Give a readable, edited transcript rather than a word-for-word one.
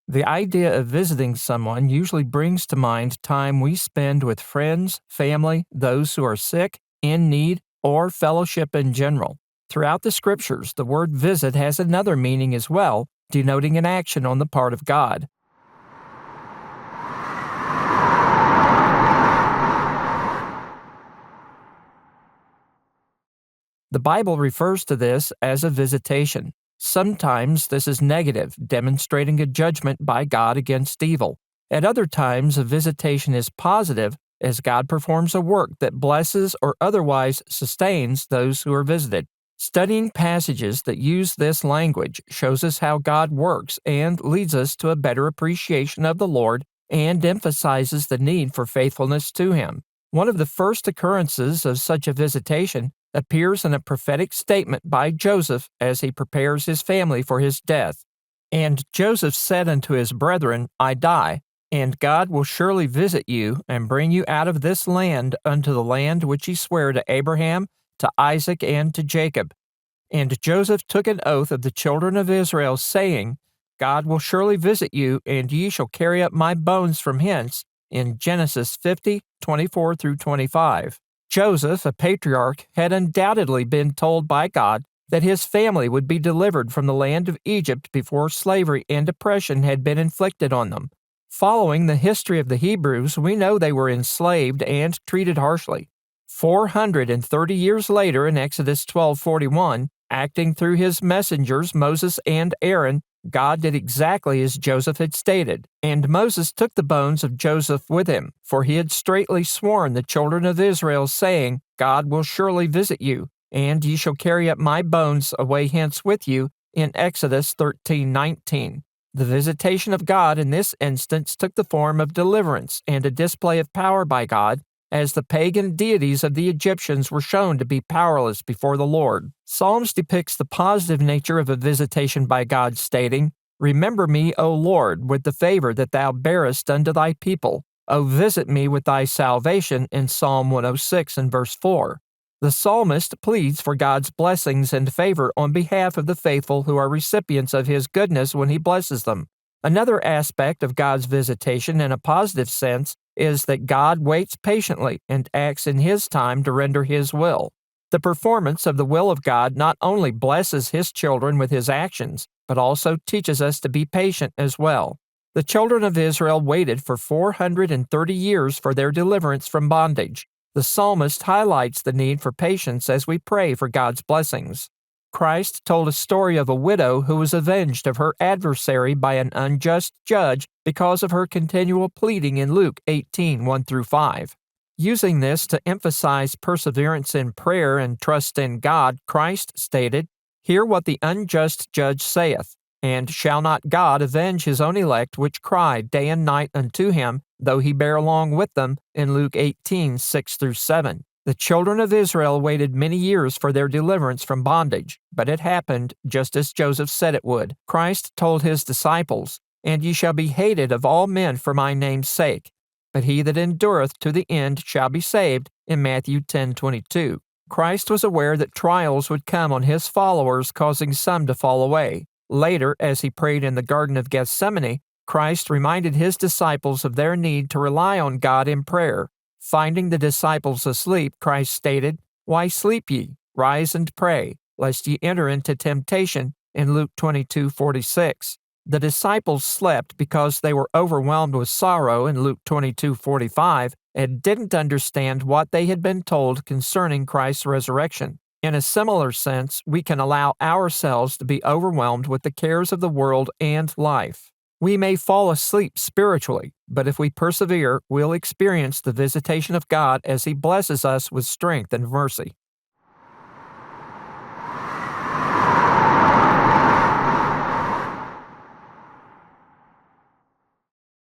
The idea of visiting someone usually brings to mind time we spend with friends, family, those who are sick, in need, or fellowship in general. Throughout the scriptures, the word visit has another meaning as well, denoting an action on the part of God. The Bible refers to this as a visitation. Sometimes this is negative, demonstrating a judgment by God against evil. At other times, a visitation is positive, as God performs a work that blesses or otherwise sustains those who are visited. Studying passages that use this language shows us how God works and leads us to a better appreciation of the Lord and emphasizes the need for faithfulness to Him. One of the first occurrences of such a visitation appears in a prophetic statement by Joseph as he prepares his family for his death. And Joseph said unto his brethren, I die, and God will surely visit you, and bring you out of this land unto the land which he sware to Abraham, to Isaac, and to Jacob. And Joseph took an oath of the children of Israel, saying, God will surely visit you, and ye shall carry up my bones from hence, in Genesis 50:24 through 25. Joseph, a patriarch, had undoubtedly been told by God that his family would be delivered from the land of Egypt before slavery and oppression had been inflicted on them. Following the history of the Hebrews, we know they were enslaved and treated harshly. 430 years later, in Exodus 12:41, acting through his messengers Moses and Aaron, God did exactly as Joseph had stated, and Moses took the bones of Joseph with him, for he had straitly sworn the children of Israel, saying, God will surely visit you, and ye shall carry up my bones away hence with you, in Exodus 13:19. The visitation of God in this instance took the form of deliverance and a display of power by God, as the pagan deities of the Egyptians were shown to be powerless before the Lord. Psalms depicts the positive nature of a visitation by God, stating, Remember me, O Lord, with the favor that thou bearest unto thy people. O visit me with thy salvation, in Psalm 106 and verse 4. The psalmist pleads for God's blessings and favor on behalf of the faithful who are recipients of his goodness when he blesses them. Another aspect of God's visitation in a positive sense is that God waits patiently and acts in His time to render His will. The performance of the will of God not only blesses His children with His actions, but also teaches us to be patient as well. The children of Israel waited for 430 years for their deliverance from bondage. The psalmist highlights the need for patience as we pray for God's blessings. Christ told a story of a widow who was avenged of her adversary by an unjust judge because of her continual pleading in Luke 18:1 through 5. Using this to emphasize perseverance in prayer and trust in God, Christ stated, Hear what the unjust judge saith, and shall not God avenge his own elect which cry day and night unto him, though he bear long with them, in Luke 18:6 through 7. The children of Israel waited many years for their deliverance from bondage, but it happened just as Joseph said it would. Christ told his disciples, And ye shall be hated of all men for my name's sake, but he that endureth to the end shall be saved, in Matthew 10:22. Christ was aware that trials would come on his followers, causing some to fall away. Later, as he prayed in the Garden of Gethsemane, Christ reminded his disciples of their need to rely on God in prayer. Finding the disciples asleep, Christ stated, Why sleep ye? Rise and pray, lest ye enter into temptation, in Luke 22:46. The disciples slept because they were overwhelmed with sorrow, in Luke 22:45, and didn't understand what they had been told concerning Christ's resurrection. In a similar sense, we can allow ourselves to be overwhelmed with the cares of the world and life. We may fall asleep spiritually, but if we persevere, we'll experience the visitation of God as He blesses us with strength and mercy.